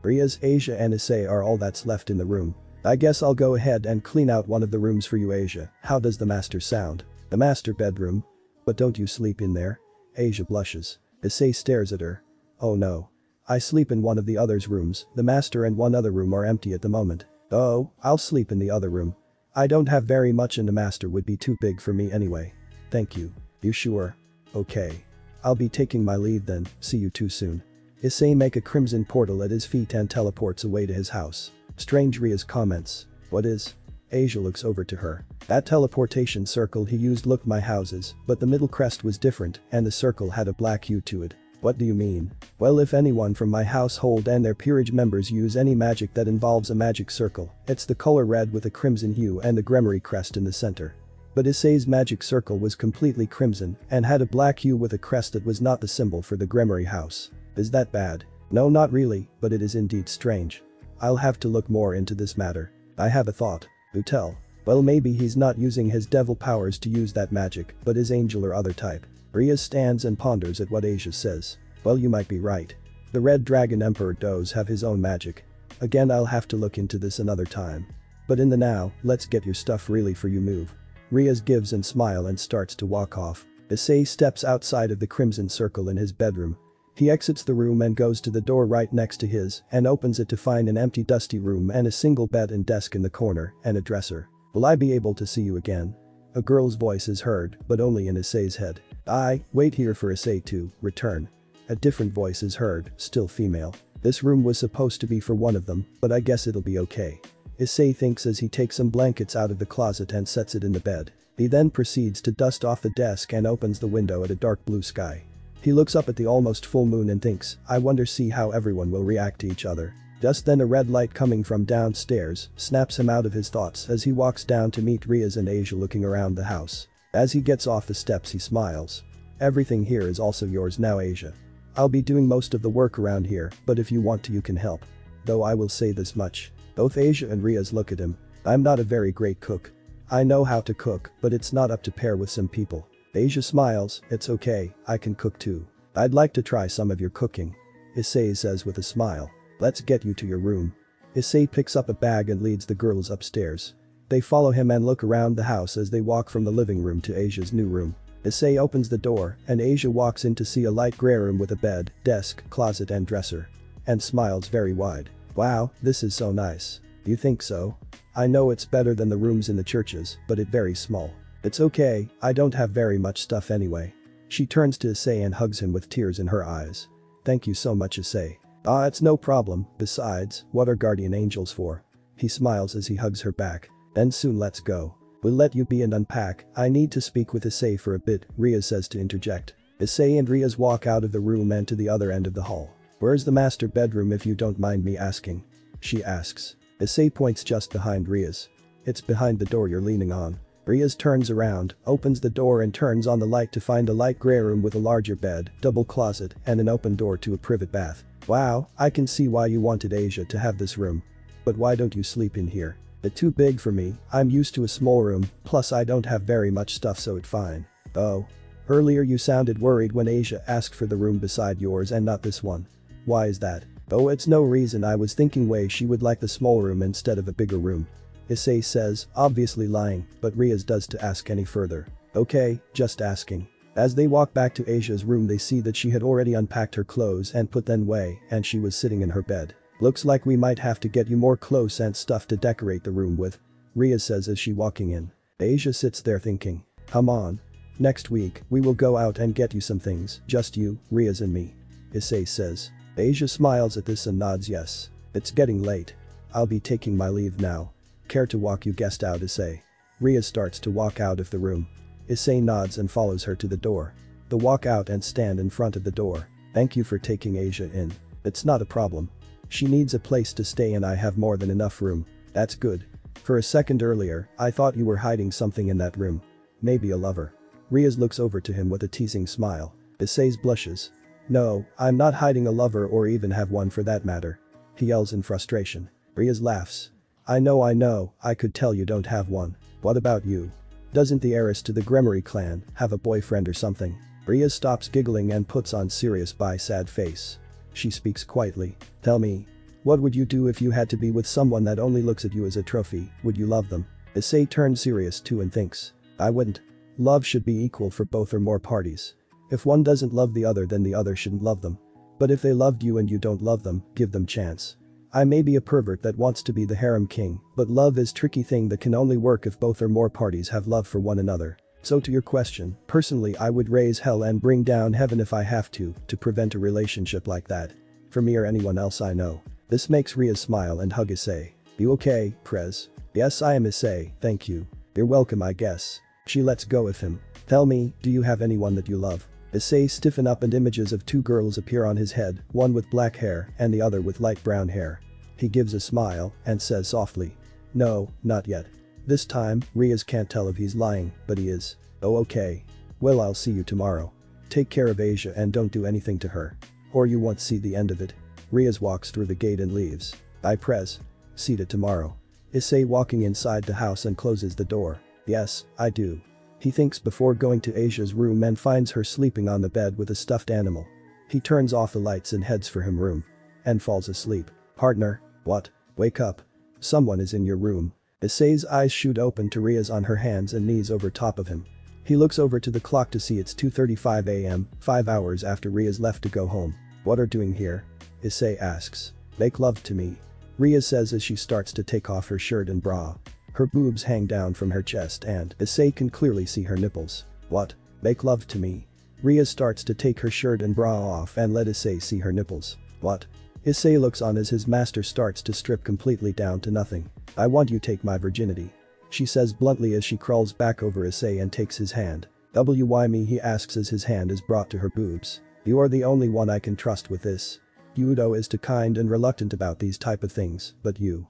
Riaz, Asia and Issei are all that's left in the room. I guess I'll go ahead and clean out one of the rooms for you, Asia. How does the master sound? The master bedroom? But don't you sleep in there? Asia blushes. Issei stares at her. Oh no. I sleep in one of the other's rooms, the master and one other room are empty at the moment. Oh, I'll sleep in the other room. I don't have very much and the master would be too big for me anyway. Thank you. You sure? Okay. I'll be taking my leave then, see you too soon. Issei make a crimson portal at his feet and teleports away to his house. Strange. Riaz comments. What is? Asia looks over to her. That teleportation circle he used looked my houses, but the middle crest was different and the circle had a black hue to it. What do you mean? Well, if anyone from my household and their peerage members use any magic that involves a magic circle, it's the color red with a crimson hue and the Gremory crest in the center. But Issei's magic circle was completely crimson and had a black hue with a crest that was not the symbol for the Gremory house. Is that bad? No, not really, but it is indeed strange. I'll have to look more into this matter. I have a thought. Utel. Well, maybe he's not using his devil powers to use that magic, but his angel or other type. Ria stands and ponders at what Asia says. Well, you might be right. The Red Dragon Emperor does have his own magic. Again, I'll have to look into this another time. But in the now, let's get your stuff really for you move. Ria gives and smile and starts to walk off. Issei steps outside of the crimson circle in his bedroom. He exits the room and goes to the door right next to his and opens it to find an empty dusty room and a single bed and desk in the corner and a dresser. Will I be able to see you again? A girl's voice is heard, but only in Issei's head. I wait here for Issei to return. A different voice is heard, still female. This room was supposed to be for one of them, but I guess it'll be okay. Issei thinks as he takes some blankets out of the closet and sets it in the bed. He then proceeds to dust off the desk and opens the window at a dark blue sky. He looks up at the almost full moon and thinks, I wonder see how everyone will react to each other. Just then a red light coming from downstairs snaps him out of his thoughts as he walks down to meet Riaz and Asia looking around the house. As he gets off the steps he smiles. Everything here is also yours now, Asia. I'll be doing most of the work around here, but if you want to you can help. Though I will say this much. Both Asia and Riaz look at him. I'm not a very great cook. I know how to cook, but it's not up to par with some people. Asia smiles, it's okay, I can cook too. I'd like to try some of your cooking. Issei says with a smile. Let's get you to your room. Issei picks up a bag and leads the girls upstairs. They follow him and look around the house as they walk from the living room to Asia's new room. Issei opens the door and Asia walks in to see a light grey room with a bed, desk, closet and dresser. And smiles very wide. Wow, this is so nice. You think so? I know it's better than the rooms in the churches, but it's very small. It's okay, I don't have very much stuff anyway. She turns to Issei and hugs him with tears in her eyes. Thank you so much, Issei. Ah, it's no problem, besides, what are guardian angels for? He smiles as he hugs her back. Then soon let's go. We'll let you be and unpack, I need to speak with Issei for a bit, Riaz says to interject. Issei and Riaz walk out of the room and to the other end of the hall. Where's the master bedroom if you don't mind me asking? She asks. Issei points just behind Riaz. It's behind the door you're leaning on. Riaz turns around, opens the door and turns on the light to find a light grey room with a larger bed, double closet and an open door to a private bath. Wow, I can see why you wanted Asia to have this room. But why don't you sleep in here? It's too big for me, I'm used to a small room, plus I don't have very much stuff so it's fine. Oh. Earlier you sounded worried when Asia asked for the room beside yours and not this one. Why is that? Oh, it's no reason, I was thinking way she would like the small room instead of a bigger room. Issei says, obviously lying, but Riaz does to ask any further. Okay, just asking. As they walk back to Asia's room they see that she had already unpacked her clothes and put them away and she was sitting in her bed. Looks like we might have to get you more clothes and stuff to decorate the room with. Riaz says as she walking in. Asia sits there thinking. Come on. Next week, we will go out and get you some things, just you, Riaz and me. Issei says. Asia smiles at this and nods yes. It's getting late. I'll be taking my leave now. Care to walk you guest out, Issei? Riaz starts to walk out of the room. Issei nods and follows her to the door. They walk out and stand in front of the door. Thank you for taking Asia in. It's not a problem. She needs a place to stay and I have more than enough room. That's good. For a second earlier, I thought you were hiding something in that room. Maybe a lover. Riaz looks over to him with a teasing smile. Issei blushes. No, I'm not hiding a lover or even have one for that matter. He yells in frustration. Riaz laughs. I know, I could tell you don't have one. What about you? Doesn't the heiress to the Gremory clan have a boyfriend or something? Riaz stops giggling and puts on serious sad face. She speaks quietly. Tell me. What would you do if you had to be with someone that only looks at you as a trophy? Would you love them? Issei turns serious too and thinks. I wouldn't. Love should be equal for both or more parties. If one doesn't love the other then the other shouldn't love them. But if they loved you and you don't love them, give them chance. I may be a pervert that wants to be the harem king, but love is tricky thing that can only work if both or more parties have love for one another. So to your question, personally I would raise hell and bring down heaven if I have to prevent a relationship like that. For me or anyone else I know. This makes Riaz smile and hug Issei. You okay, Prez? Yes, I am Issei, thank you. You're welcome I guess. She lets go of him. Tell me, do you have anyone that you love? Issei stiffen up and images of two girls appear on his head, one with black hair and the other with light brown hair. He gives a smile and says softly. No, not yet. This time, Riaz can't tell if he's lying, but he is. Oh okay. Well I'll see you tomorrow. Take care of Asia and don't do anything to her. Or you won't see the end of it. Riaz walks through the gate and leaves. Bye Prez. See you tomorrow. Issei walking inside the house and closes the door. Yes, I do. He thinks before going to Asia's room and finds her sleeping on the bed with a stuffed animal. He turns off the lights and heads for her room. And falls asleep. Partner, what? Wake up. Someone is in your room. Issei's eyes shoot open to Riaz on her hands and knees over top of him. He looks over to the clock to see it's 2:35 AM, 5 hours after Riaz left to go home. What are doing here? Issei asks. Make love to me. Riaz says as she starts to take off her shirt and bra. Her boobs hang down from her chest and Issei can clearly see her nipples. What? Make love to me. Riaz starts to take her shirt and bra off and let Issei see her nipples. What? Issei looks on as his master starts to strip completely down to nothing. I want you take my virginity. She says bluntly as she crawls back over Issei and takes his hand. Why me, he asks as his hand is brought to her boobs. You are the only one I can trust with this. Yudo is too kind and reluctant about these type of things, but you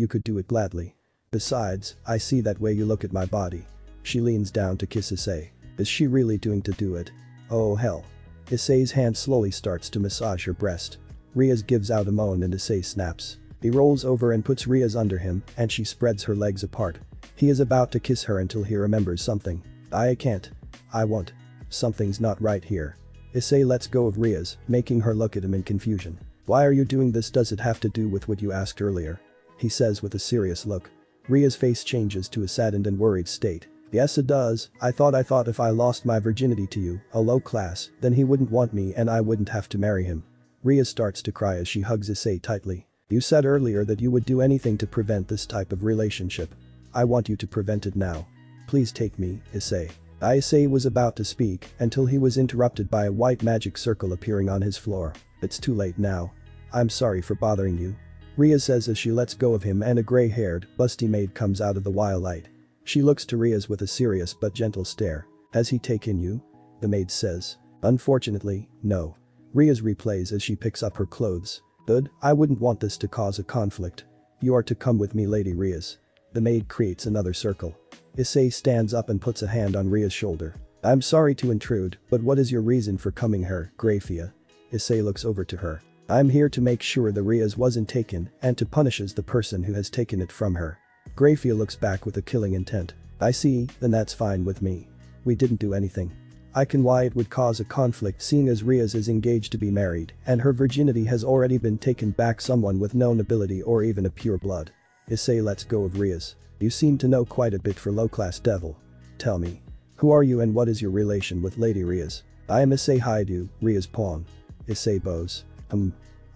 could do it gladly. Besides, I see that way you look at my body. She leans down to kiss Issei. Is she really doing to do it? Oh hell. Issei's hand slowly starts to massage her breast. Riaz gives out a moan and Issei snaps. He rolls over and puts Riaz under him and she spreads her legs apart. He is about to kiss her until he remembers something. I can't. I won't. Something's not right here. Issei lets go of Riaz, making her look at him in confusion. Why are you doing this? Does it have to do with what you asked earlier? He says with a serious look. Riaz's face changes to a saddened and worried state. Yes it does. I thought if I lost my virginity to you, a low class, then he wouldn't want me and I wouldn't have to marry him. Riaz starts to cry as she hugs Issei tightly. You said earlier that you would do anything to prevent this type of relationship. I want you to prevent it now. Please take me, Issei. Issei was about to speak until he was interrupted by a white magic circle appearing on his floor. It's too late now. I'm sorry for bothering you. Riaz says as she lets go of him and a grey-haired, busty maid comes out of the wild light. She looks to Riaz with a serious but gentle stare. Has he taken you? The maid says. Unfortunately, no. Riaz replays as she picks up her clothes. Good, I wouldn't want this to cause a conflict. You are to come with me, Lady Riaz. The maid creates another circle. Issei stands up and puts a hand on Riaz's shoulder. I'm sorry to intrude, but what is your reason for coming here, Grafia? Issei looks over to her. I'm here to make sure the Riaz wasn't taken and to punishes the person who has taken it from her. Grafia looks back with a killing intent. I see, then that's fine with me. We didn't do anything. I can why it would cause a conflict seeing as Riaz is engaged to be married and her virginity has already been taken back someone with no nobility or even a pure blood. Issei lets go of Riaz. You seem to know quite a bit for low-class devil. Tell me. Who are you and what is your relation with Lady Riaz? I am Issei Haidu, Riaz's pawn. Issei bows.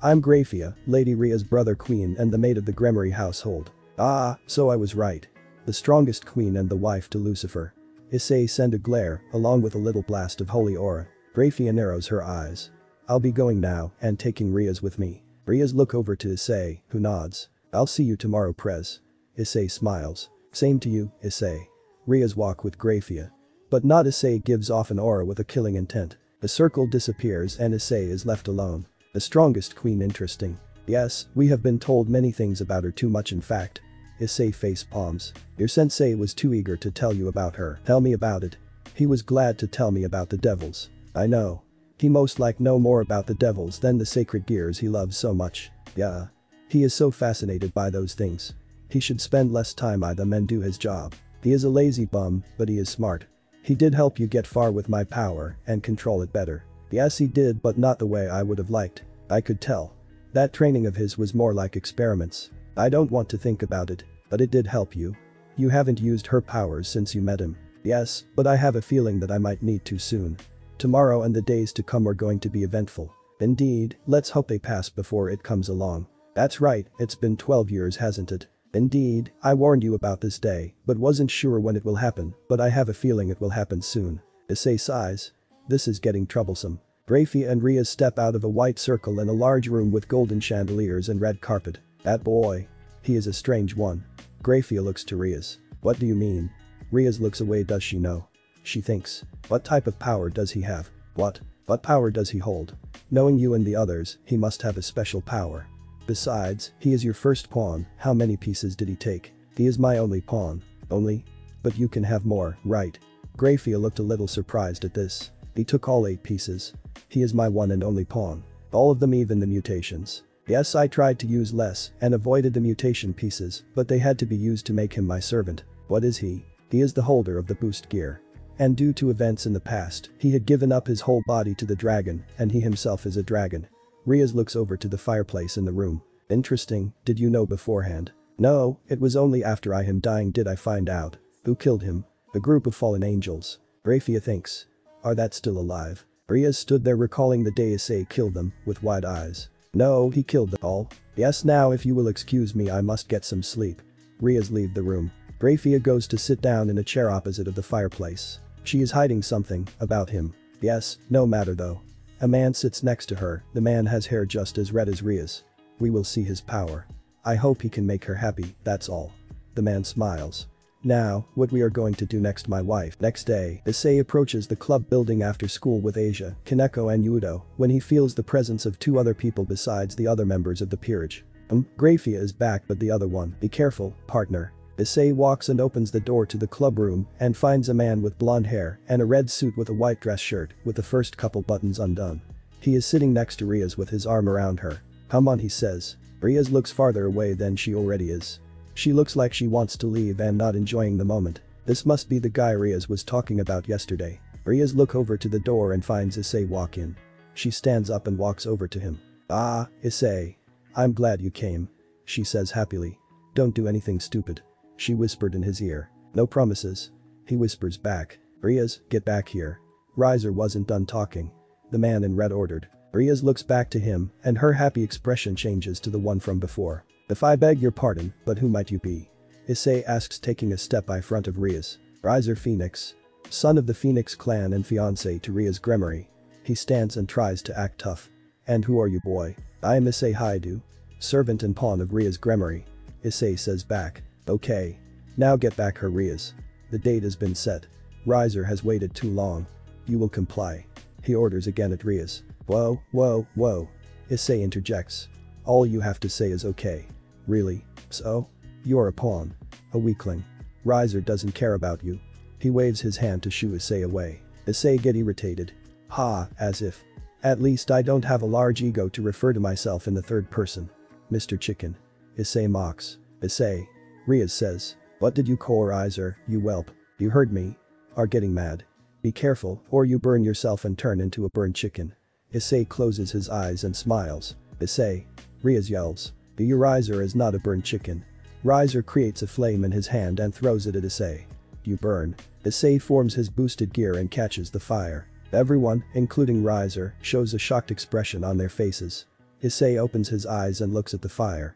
I'm Grafia, Lady Riaz's brother queen and the maid of the Gremory household. Ah, so I was right. The strongest queen and the wife to Lucifer. Issei sends a glare, along with a little blast of holy aura. Grafia narrows her eyes. I'll be going now and taking Riaz with me. Riaz look over to Issei, who nods. I'll see you tomorrow, Prez. Issei smiles. Same to you, Issei. Riaz walk with Grafia. But not Issei gives off an aura with a killing intent. The circle disappears and Issei is left alone. The strongest queen interesting. Yes, we have been told many things about her too much in fact. Issei face palms. Your sensei was too eager to tell you about her. Tell me about it. He was glad to tell me about the devils. I know. He most like know more about the devils than the sacred gears he loves so much. Yeah. He is so fascinated by those things. He should spend less time on them and do his job. He is a lazy bum, but he is smart. He did help you get far with my power and control it better. Yes he did, but not the way I would have liked. I could tell. That training of his was more like experiments. I don't want to think about it, but it did help you. You haven't used her powers since you met him. Yes, but I have a feeling that I might need to soon. Tomorrow and the days to come are going to be eventful. Indeed, let's hope they pass before it comes along. That's right, it's been 12 years hasn't it? Indeed, I warned you about this day, but wasn't sure when it will happen, but I have a feeling it will happen soon. Issei sighs. This is getting troublesome. Grafia and Riaz step out of a white circle in a large room with golden chandeliers and red carpet. That boy. He is a strange one. Grafia looks to Riaz. What do you mean? Riaz looks away. Does she know? She thinks. What type of power does he have? What power does he hold? Knowing you and the others, he must have a special power. Besides, he is your first pawn. How many pieces did he take? He is my only pawn. Only? But you can have more, right? Grafia looked a little surprised at this. He took all 8 pieces. He is my one and only pawn. All of them, even the mutations. Yes, I tried to use less and avoided the mutation pieces, but they had to be used to make him my servant. What is he? He is the holder of the boost gear. And due to events in the past, he had given up his whole body to the dragon, and he himself is a dragon. Riaz looks over to the fireplace in the room. Interesting, did you know beforehand? No, it was only after him dying did I find out. Who killed him? The group of fallen angels. Graphia thinks. Are that still alive? Riaz stood there recalling the day Issei killed them, with wide eyes. No, he killed them all. Yes, now if you will excuse me I must get some sleep. Riaz leave the room. Graphia goes to sit down in a chair opposite of the fireplace. She is hiding something about him. Yes, no matter though. A man sits next to her, the man has hair just as red as Riaz. We will see his power. I hope he can make her happy, that's all. The man smiles. Now, what we are going to do next my wife. Next day, Issei approaches the club building after school with Asia, Kaneko and Yudo when he feels the presence of two other people besides the other members of the peerage. Graphia is back but the other one. Be careful, partner. Issei walks and opens the door to the club room and finds a man with blonde hair and a red suit with a white dress shirt with the first couple buttons undone. He is sitting next to Riaz with his arm around her. Come on, he says. Riaz looks farther away than she already is. She looks like she wants to leave and not enjoying the moment. This must be the guy Riaz was talking about yesterday. Riaz looks over to the door and finds Issei walk in. She stands up and walks over to him. Ah, Issei. I'm glad you came. She says happily. Don't do anything stupid. She whispered in his ear. No promises. He whispers back. Riaz, get back here. Rizer wasn't done talking. The man in red ordered. Riaz looks back to him and her happy expression changes to the one from before. If I beg your pardon, but who might you be? Issei asks taking a step by front of Riaz. Rizer Phoenix. Son of the Phoenix clan and fiancé to Riaz Gremory. He stands and tries to act tough. And who are you boy? I am Issei Haidu. Servant and pawn of Riaz Gremory. Issei says back. Okay. Now get back her Riaz. The date has been set. Rizer has waited too long. You will comply. He orders again at Riaz. Whoa, whoa, whoa. Issei interjects. All you have to say is okay. Really? So? You're a pawn. A weakling. Rizer doesn't care about you. He waves his hand to shoo Issei away. Issei get irritated. Ha, as if. At least I don't have a large ego to refer to myself in the third person. Mr. Chicken. Issei mocks. Issei. Riaz says. What did you call Rizer, you whelp? You heard me. Are getting mad. Be careful or you burn yourself and turn into a burned chicken. Issei closes his eyes and smiles. Issei. Riaz yells. Your Rizer is not a burned chicken. Rizer creates a flame in his hand and throws it at Issei. You burn. Issei forms his boosted gear and catches the fire. Everyone, including Rizer, shows a shocked expression on their faces. Issei opens his eyes and looks at the fire.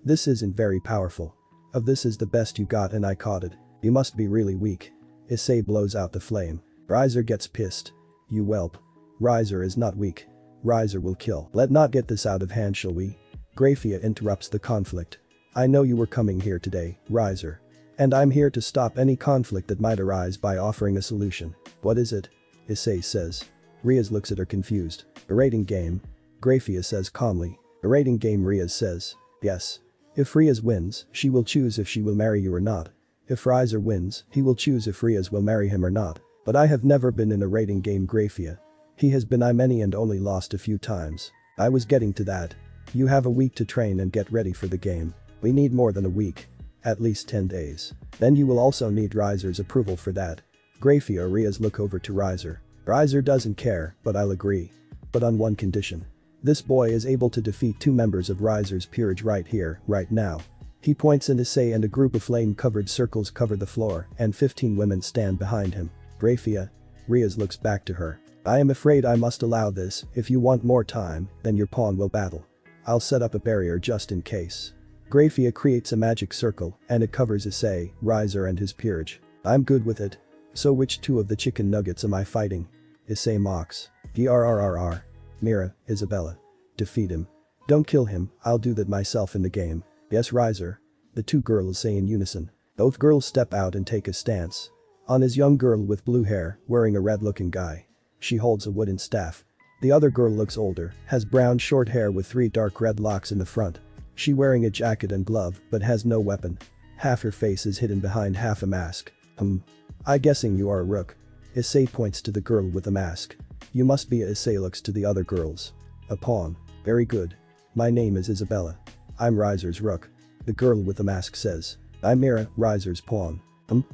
This isn't very powerful. Of this is the best you got and I caught it. You must be really weak. Issei blows out the flame. Rizer gets pissed. You whelp. Rizer is not weak. Rizer will kill. Let not get this out of hand, shall we? Graphia interrupts the conflict. I know you were coming here today, Rizer. And I'm here to stop any conflict that might arise by offering a solution. What is it? Issei says. Riaz looks at her confused. A rating game. Graphia says calmly. A rating game, Riaz says. Yes. If Riaz wins, she will choose if she will marry you or not. If Rizer wins, he will choose if Riaz will marry him or not. But I have never been in a rating game, Graphia. He has been many and only lost a few times. I was getting to that. You have a week to train and get ready for the game. We need more than a week. At least 10 days. Then you will also need Rizer's approval for that. Graphia or Riaz look over to Rizer. Rizer doesn't care, but I'll agree. But on one condition. This boy is able to defeat 2 members of Rizer's peerage right here, right now. He points in Issei and a group of flame-covered circles cover the floor and 15 women stand behind him. Graphia. Riaz looks back to her. I am afraid I must allow this. If you want more time, then your pawn will battle. I'll set up a barrier just in case. Graphia creates a magic circle and it covers Issei, Rizer and his peerage. I'm good with it. So which 2 of the chicken nuggets am I fighting? Issei mocks. Grrrr. Mira, Isabella. Defeat him. Don't kill him, I'll do that myself in the game. Yes, Rizer. The 2 girls say in unison. Both girls step out and take a stance. On is young girl with blue hair, wearing a red-looking guy. She holds a wooden staff. The other girl looks older, has brown short hair with 3 dark red locks in the front. She wearing a jacket and glove, but has no weapon. Half her face is hidden behind half a mask. I guessing you are a rook. Issei points to the girl with the mask. You must be a. Issei looks to the other girls. A pawn. Very good. My name is Isabella. I'm Riser's rook. The girl with the mask says. I'm Mira, Riser's pawn.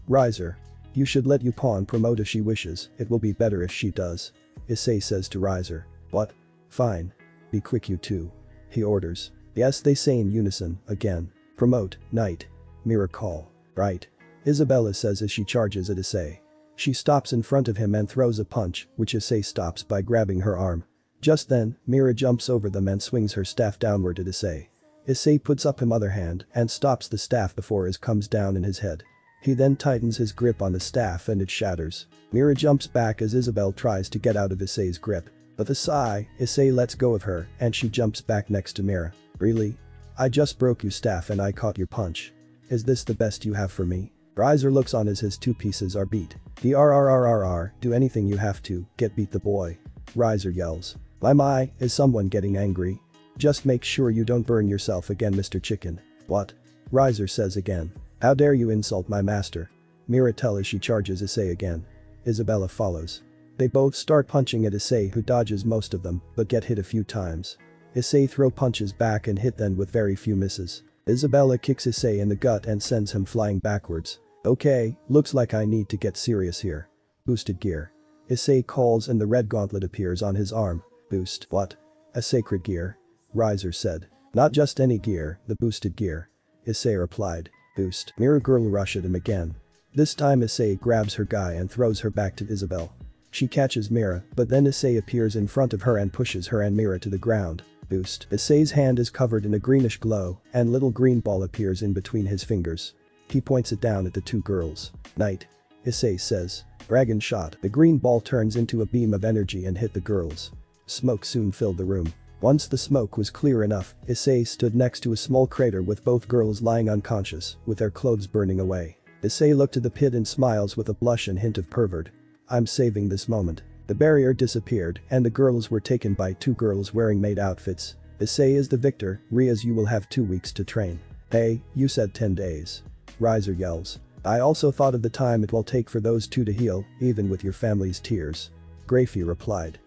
Riser. You should let your pawn promote if she wishes, it will be better if she does. Issei says to Riser. What? Fine. Be quick you two. He orders. Yes, they say in unison, again. Promote, knight. Mira call. Right. Isabella says as she charges at Issei. She stops in front of him and throws a punch, which Issei stops by grabbing her arm. Just then, Mira jumps over them and swings her staff downward at Issei. Issei puts up his other hand and stops the staff before it comes down in his head. He then tightens his grip on the staff and it shatters. Mira jumps back as Isabel tries to get out of Issei's grip. With a sigh, Issei lets go of her and she jumps back next to Mira. Really? I just broke your staff and I caught your punch. Is this the best you have for me? Riser looks on as his two pieces are beat. Do anything you have to, get beat the boy. Riser yells. My, is someone getting angry? Just make sure you don't burn yourself again, Mr. Chicken. What? Riser says again. How dare you insult my master? Mira tells as she charges Issei again. Isabella follows. They both start punching at Issei who dodges most of them, but get hit a few times. Issei throw punches back and hit them with very few misses. Isabella kicks Issei in the gut and sends him flying backwards. Okay, looks like I need to get serious here. Boosted gear. Issei calls and the red gauntlet appears on his arm. Boost. What? A sacred gear. Riser said. Not just any gear, the boosted gear. Issei replied. Boost. Mirror girl rush at him again. This time Issei grabs her guy and throws her back to Isabel. She catches Mira, but then Issei appears in front of her and pushes her and Mira to the ground. Boost. Issei's hand is covered in a greenish glow and little green ball appears in between his fingers. He points it down at the two girls. Knight. Issei says. Dragon shot. The green ball turns into a beam of energy and hit the girls. Smoke soon filled the room. Once the smoke was clear enough, Issei stood next to a small crater with both girls lying unconscious, with their clothes burning away. Issei looked at the pit and smiles with a blush and hint of pervert. I'm saving this moment. The barrier disappeared and the girls were taken by two girls wearing maid outfits. Issei is the victor, Rias you will have 2 weeks to train. Hey, you said 10 days. Riser yells. I also thought of the time it will take for those two to heal, even with your family's tears. Gremory replied.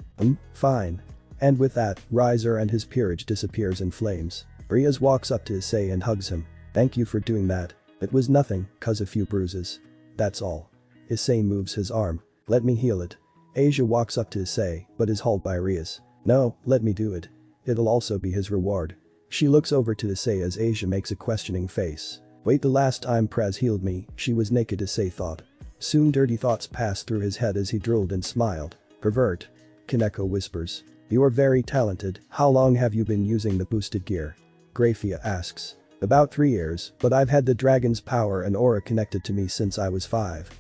Fine. And with that, Riser and his peerage disappears in flames. Rias walks up to Issei and hugs him. Thank you for doing that. It was nothing, cause a few bruises. That's all. Issei moves his arm. Let me heal it. Asia walks up to Issei, but is hauled by Rias. No, let me do it. It'll also be his reward. She looks over to Issei as Asia makes a questioning face. Wait, the last time Prez healed me, she was naked, Issei thought. Soon dirty thoughts passed through his head as he drooled and smiled. Pervert. Kaneko whispers. You are very talented, how long have you been using the boosted gear? Gremory asks. About 3 years, but I've had the dragon's power and aura connected to me since I was 5.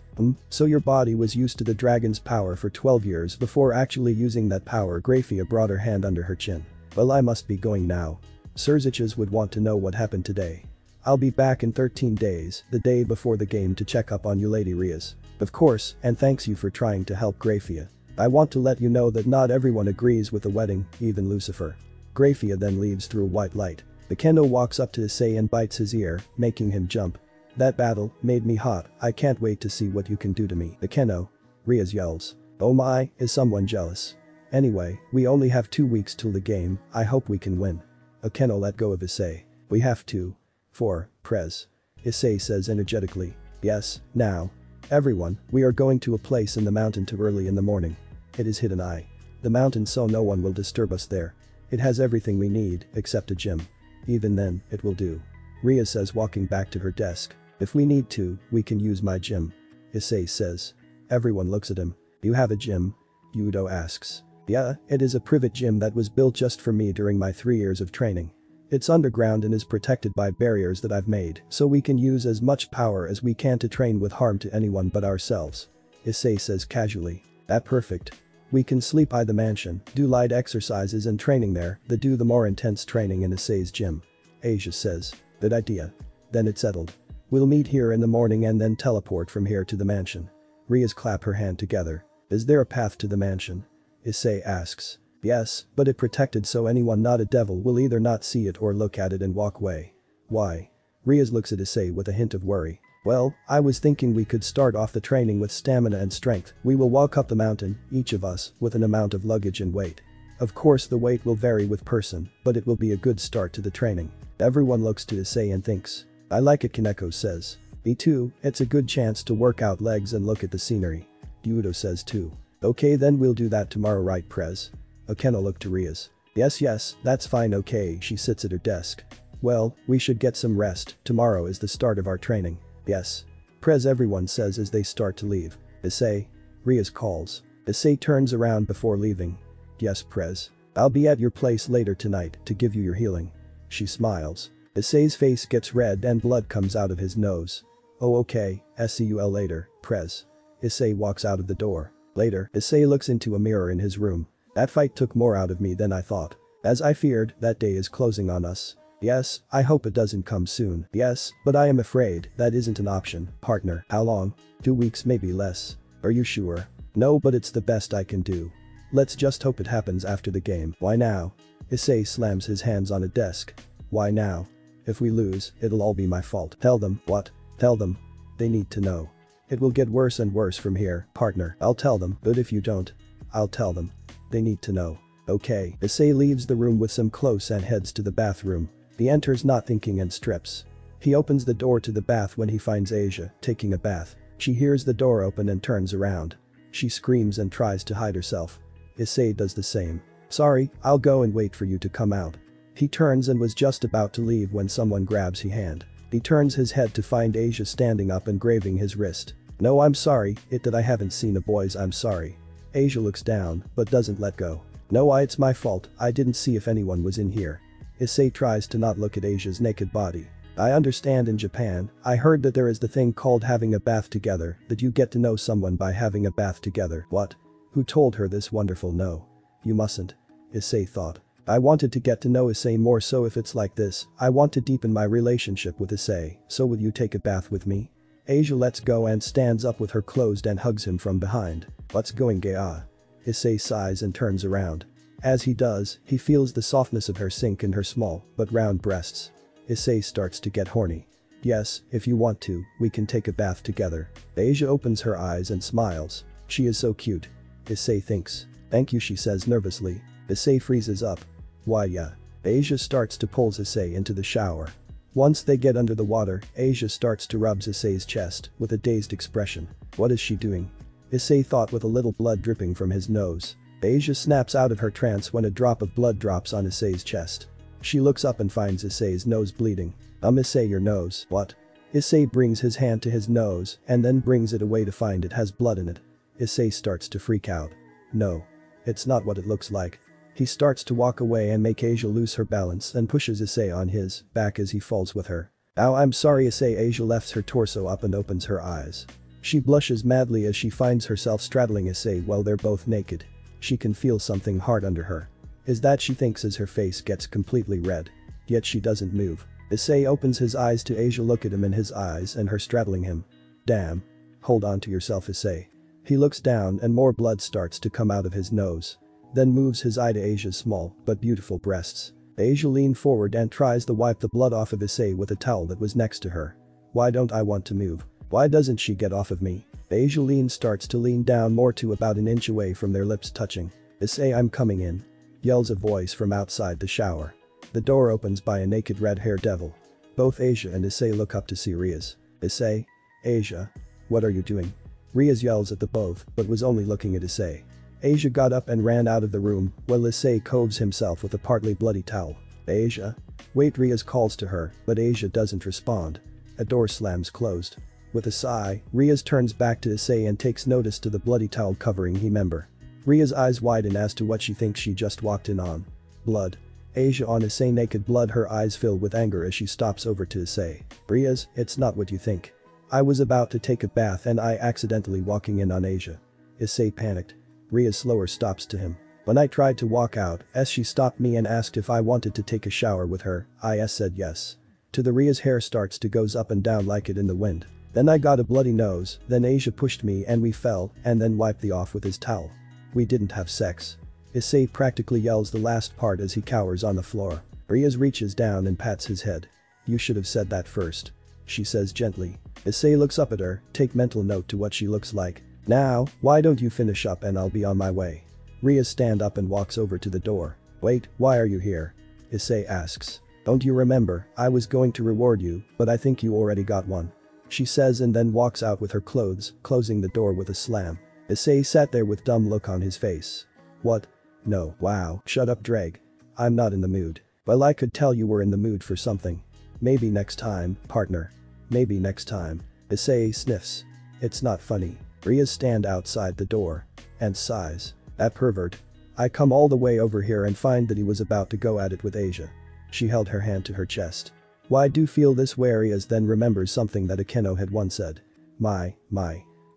So your body was used to the dragon's power for 12 years before actually using that power. Gremory brought her hand under her chin. Well, I must be going now. Sirzic's would want to know what happened today. I'll be back in 13 days, the day before the game, to check up on you, Lady Rias. Of course, and thanks you for trying to help Gremory. I want to let you know that not everyone agrees with the wedding, even Lucifer. Gremory then leaves through a white light. The Kendo walks up to Issei and bites his ear, making him jump. That battle made me hot, I can't wait to see what you can do to me. The Kendo. Rias yells. Oh my, is someone jealous? Anyway, we only have 2 weeks till the game, I hope we can win. Kendo let go of Issei. We have to. For Prez. Issei says energetically. Yes, now. Everyone, we are going to a place in the mountain too early in the morning. It is hidden eye. The mountain, so no one will disturb us there. It has everything we need, except a gym. Even then, it will do. Ria says, walking back to her desk. If we need to, we can use my gym. Issei says. Everyone looks at him. You have a gym? Yudo asks. Yeah, it is a private gym that was built just for me during my 3 years of training. It's underground and is protected by barriers that I've made, so we can use as much power as we can to train with harm to anyone but ourselves. Issei says casually. That perfect. We can sleep by the mansion, do light exercises and training there, then do the more intense training in Issei's gym. Asia says. Good idea. Then it's settled. We'll meet here in the morning and then teleport from here to the mansion. Rias clap her hand together. Is there a path to the mansion? Issei asks. Yes, but it protected so anyone not a devil will either not see it or look at it and walk away. Why? Rias looks at Issei with a hint of worry. Well, I was thinking we could start off the training with stamina and strength. We will walk up the mountain, each of us, with an amount of luggage and weight. Of course the weight will vary with person, but it will be a good start to the training. Everyone looks to Issei and thinks. I like it, Kaneko says. Me too, it's a good chance to work out legs and look at the scenery. Yudo says too. Okay, then we'll do that tomorrow, right, Prez? Okeno looked to Rias. Yes, that's fine. Okay, she sits at her desk. Well, we should get some rest, tomorrow is the start of our training. Yes. Prez, everyone says as they start to leave. Issei? Rias calls. Issei turns around before leaving. Yes, Prez. I'll be at your place later tonight to give you your healing. She smiles. Issei's face gets red and blood comes out of his nose. Oh okay, see you later, Prez. Issei walks out of the door. Later, Issei looks into a mirror in his room. That fight took more out of me than I thought. As I feared, that day is closing on us. Yes, I hope it doesn't come soon. Yes, but I am afraid that isn't an option, partner. How long? 2 weeks, maybe less. Are you sure? No, but it's the best I can do. Let's just hope it happens after the game. Why now? Issei slams his hands on a desk. Why now? If we lose, it'll all be my fault. Tell them. What? Tell them. They need to know. It will get worse and worse from here, partner. I'll tell them, but if you don't, I'll tell them. They need to know. Okay. Issei leaves the room with some clothes and heads to the bathroom. He enters not thinking and strips. He opens the door to the bath when he finds Asia taking a bath. She hears the door open and turns around. She screams and tries to hide herself. Issei does the same. Sorry, I'll go and wait for you to come out. He turns and was just about to leave when someone grabs his hand. He turns his head to find Asia standing up and grazing his wrist. No, I'm sorry, that I haven't seen a boys, I'm sorry. Asia looks down, but doesn't let go. No, it's my fault, I didn't see if anyone was in here. Issei tries to not look at Asia's naked body. I understand in Japan, I heard that there is the thing called having a bath together, that you get to know someone by having a bath together. What? Who told her this wonderful no? You mustn't. Issei thought. I wanted to get to know Issei more, so if it's like this, I want to deepen my relationship with Issei, so will you take a bath with me? Asia lets go and stands up with her closed and hugs him from behind. What's going on? Issei sighs and turns around. As he does, he feels the softness of her sink in her small but round breasts. Issei starts to get horny. Yes, if you want to, we can take a bath together. Asia opens her eyes and smiles. She is so cute. Issei thinks. Thank you, she says nervously. Issei freezes up. Why yeah. Asia starts to pull Issei into the shower. Once they get under the water, Asia starts to rub Issei's chest with a dazed expression. What is she doing? Issei thought with a little blood dripping from his nose. Asia snaps out of her trance when a drop of blood drops on Issei's chest. She looks up and finds Issei's nose bleeding. Issei, your nose. What? Issei brings his hand to his nose and then brings it away to find it has blood in it. Issei starts to freak out. No. It's not what it looks like. He starts to walk away and make Asia lose her balance and pushes Issei on his back as he falls with her. Ow, I'm sorry, Issei. Asia lifts her torso up and opens her eyes. She blushes madly as she finds herself straddling Issei while they're both naked. She can feel something hard under her. Is that she thinks as her face gets completely red. Yet she doesn't move. Issei opens his eyes to Asia look at him in his eyes and her straddling him. Damn. Hold on to yourself, Issei. He looks down and more blood starts to come out of his nose. Then moves his eye to Asia's small but beautiful breasts. Asia leans forward and tries to wipe the blood off of Issei with a towel that was next to her. Why don't I want to move? Why doesn't she get off of me? Asia starts to lean down more to about an inch away from their lips touching. Issei, I'm coming in. Yells a voice from outside the shower. The door opens by a naked red-haired devil. Both Asia and Issei look up to see Rias. Issei? Asia? What are you doing? Rias yells at the both but was only looking at Issei. Asia got up and ran out of the room while Issei coves himself with a partly bloody towel. Asia? Wait, Rias calls to her, but Asia doesn't respond. A door slams closed. With a sigh, Rias turns back to Issei and takes notice to the bloody towel covering his member. Ria's eyes widen as to what she thinks she just walked in on. Blood. Asia on Issei naked blood, her eyes fill with anger as she stops over to Issei. Rias, it's not what you think. I was about to take a bath and I accidentally walking in on Asia. Issei panicked. Rias slower stops to him. When I tried to walk out, she stopped me and asked if I wanted to take a shower with her, I said yes. To the Ria's hair starts to goes up and down like it in the wind. Then I got a bloody nose, then Asia pushed me and we fell and then wiped the off with his towel. We didn't have sex. Issei practically yells the last part as he cowers on the floor. Rias reaches down and pats his head. You should have said that first. She says gently. Issei looks up at her, take mental note to what she looks like. Now, why don't you finish up and I'll be on my way. Ria stand up and walks over to the door. Wait, why are you here? Issei asks. Don't you remember, I was going to reward you, but I think you already got one. She says and then walks out with her clothes, closing the door with a slam. Issei sat there with dumb look on his face. What? No, wow, shut up Drake. I'm not in the mood. Well, I could tell you were in the mood for something. Maybe next time, partner. Maybe next time. Issei sniffs. It's not funny. Ria stand outside the door. And sighs. That pervert. I come all the way over here and find that he was about to go at it with Asia. She held her hand to her chest. Why do feel this way? Ria then remembers something that Akeno had once said. My.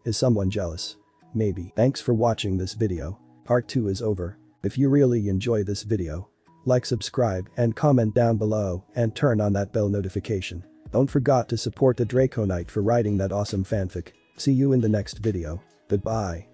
Is someone jealous? Maybe. Thanks for watching this video. Part 2 is over. If you really enjoy this video, like, subscribe, and comment down below, and turn on that bell notification. Don't forget to support the DracoNighth for writing that awesome fanfic. See you in the next video. Goodbye.